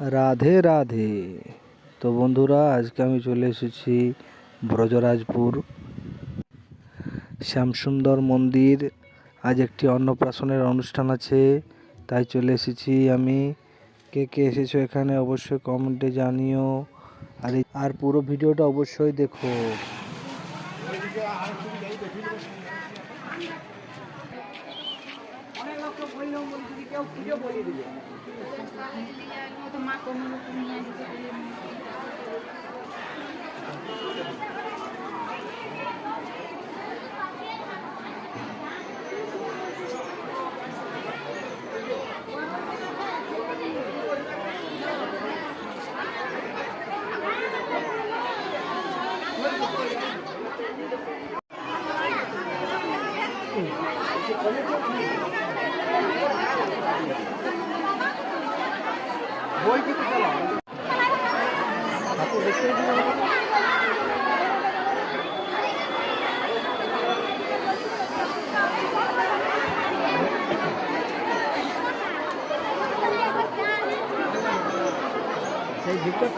রাধে রাধে। তো বন্ধুরা, আজকে আমি চলে এসেছি ব্রজরাজপুর শ্যামসুন্দর মন্দির। আজ একটি অন্নপ্রাশনের অনুষ্ঠান আছে, তাই চলে এসেছি আমি। কে কে এসেছো এখানে অবশ্যই কমেন্টে জানিও। আর পুরো ভিডিওটা অবশ্যই দেখো। বই কিছু চালাও দেখতে সেই ভিক্টর